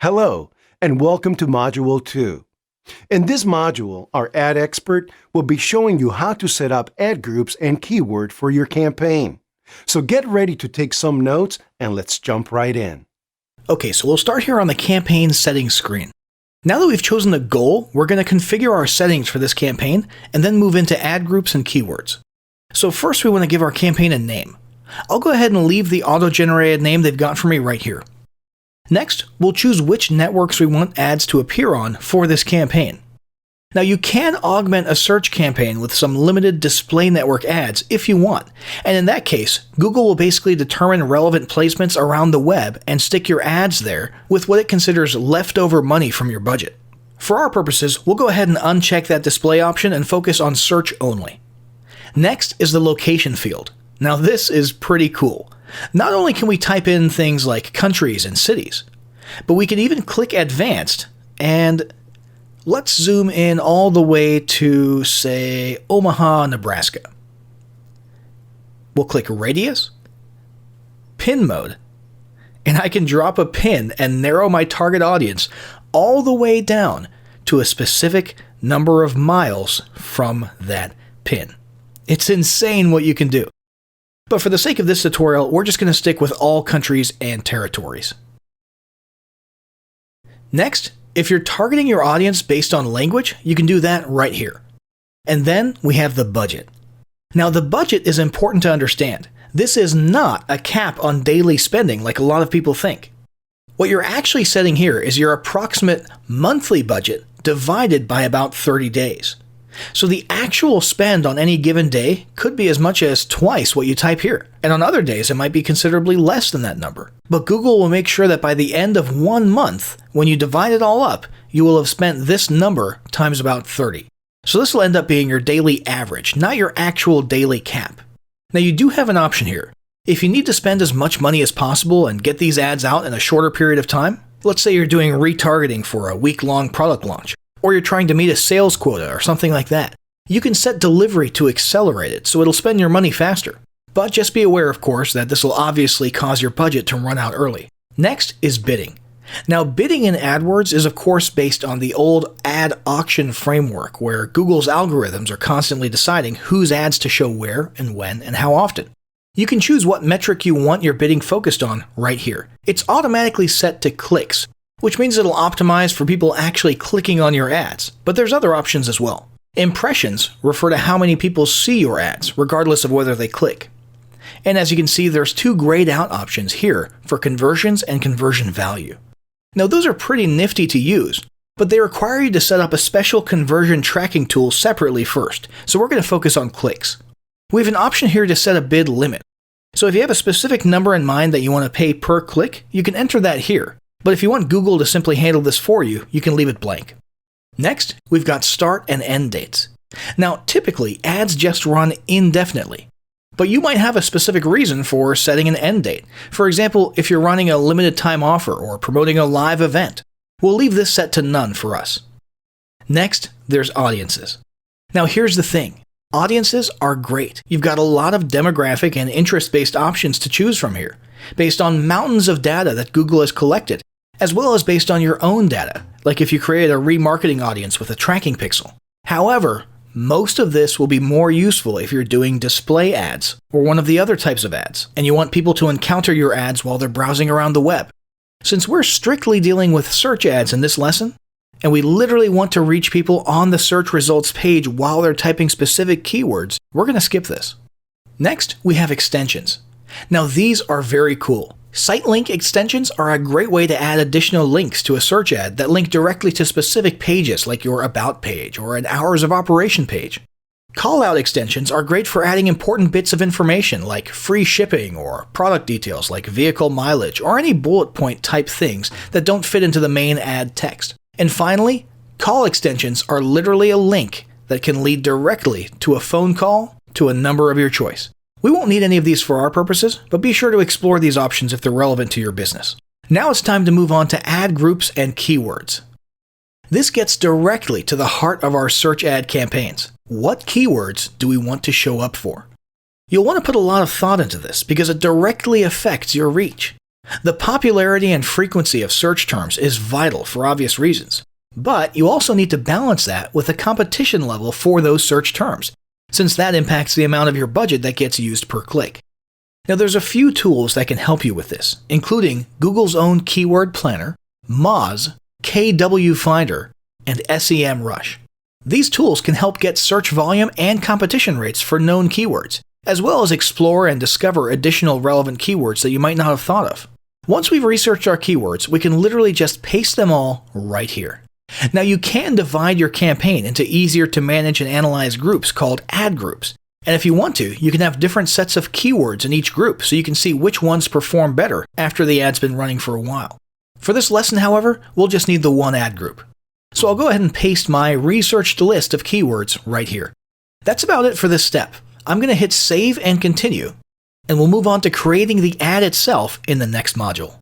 Hello, and welcome to Module 2. In this module, our ad expert will be showing you how to set up ad groups and keyword for your campaign. So get ready to take some notes and let's jump right in. Okay, so we'll start here on the campaign settings screen. Now that we've chosen the goal, we're going to configure our settings for this campaign and then move into ad groups and keywords. So first we want to give our campaign a name. I'll go ahead and leave the auto-generated name they've got for me right here. Next, we'll choose which networks we want ads to appear on for this campaign. Now you can augment a search campaign with some limited display network ads if you want, and in that case, Google will basically determine relevant placements around the web and stick your ads there with what it considers leftover money from your budget. For our purposes, we'll go ahead and uncheck that display option and focus on search only. Next is the location field. Now this is pretty cool. Not only can we type in things like countries and cities, but we can even click advanced and let's zoom in all the way to, say, Omaha, Nebraska. We'll click radius, pin mode, and I can drop a pin and narrow my target audience all the way down to a specific number of miles from that pin. It's insane what you can do. But for the sake of this tutorial, we're just going to stick with all countries and territories. Next, if you're targeting your audience based on language, you can do that right here. And then we have the budget. Now the budget is important to understand. This is not a cap on daily spending like a lot of people think. What you're actually setting here is your approximate monthly budget divided by about 30 days. So the actual spend on any given day could be as much as twice what you type here, and on other days it might be considerably less than that number. But Google will make sure that by the end of 1 month, when you divide it all up, you will have spent this number times about 30. So this will end up being your daily average, not your actual daily cap. Now you do have an option here. If you need to spend as much money as possible and get these ads out in a shorter period of time, let's say you're doing retargeting for a week-long product launch, or you're trying to meet a sales quota or something like that. You can set delivery to accelerate it so it'll spend your money faster. But just be aware, of course, that this will obviously cause your budget to run out early. Next is bidding. Now, bidding in AdWords is of course based on the old ad auction framework where Google's algorithms are constantly deciding whose ads to show where and when and how often. You can choose what metric you want your bidding focused on right here. It's automatically set to clicks, which means it'll optimize for people actually clicking on your ads, but there's other options as well. Impressions refer to how many people see your ads, regardless of whether they click. And as you can see, there's 2 grayed out options here for conversions and conversion value. Now those are pretty nifty to use, but they require you to set up a special conversion tracking tool separately first, so we're going to focus on clicks. We have an option here to set a bid limit. So if you have a specific number in mind that you want to pay per click, you can enter that here. But if you want Google to simply handle this for you, you can leave it blank. Next, we've got start and end dates. Now, typically, ads just run indefinitely, but you might have a specific reason for setting an end date. For example, if you're running a limited time offer or promoting a live event, we'll leave this set to none for us. Next, there's audiences. Now, here's the thing. Audiences are great. You've got a lot of demographic and interest-based options to choose from here, based on mountains of data that Google has collected, as well as based on your own data, like if you created a remarketing audience with a tracking pixel. However, most of this will be more useful if you're doing display ads or one of the other types of ads, and you want people to encounter your ads while they're browsing around the web. Since we're strictly dealing with search ads in this lesson, and we literally want to reach people on the search results page while they're typing specific keywords, we're going to skip this. Next, we have extensions. Now these are very cool. Site link extensions are a great way to add additional links to a search ad that link directly to specific pages like your About page or an Hours of Operation page. Callout extensions are great for adding important bits of information like free shipping or product details like vehicle mileage or any bullet point type things that don't fit into the main ad text. And finally, call extensions are literally a link that can lead directly to a phone call to a number of your choice. We won't need any of these for our purposes, but be sure to explore these options if they're relevant to your business. Now it's time to move on to ad groups and keywords. This gets directly to the heart of our search ad campaigns. What keywords do we want to show up for? You'll want to put a lot of thought into this because it directly affects your reach. The popularity and frequency of search terms is vital for obvious reasons, but you also need to balance that with the competition level for those search terms, since that impacts the amount of your budget that gets used per click. Now there's a few tools that can help you with this, including Google's own Keyword Planner, Moz, KW Finder, and SEMrush. These tools can help get search volume and competition rates for known keywords, as well as explore and discover additional relevant keywords that you might not have thought of. Once we've researched our keywords, we can literally just paste them all right here. Now you can divide your campaign into easier to manage and analyze groups called ad groups. And if you want to, you can have different sets of keywords in each group so you can see which ones perform better after the ad's been running for a while. For this lesson, however, we'll just need the one ad group. So I'll go ahead and paste my researched list of keywords right here. That's about it for this step. I'm going to hit save and continue, and we'll move on to creating the ad itself in the next module.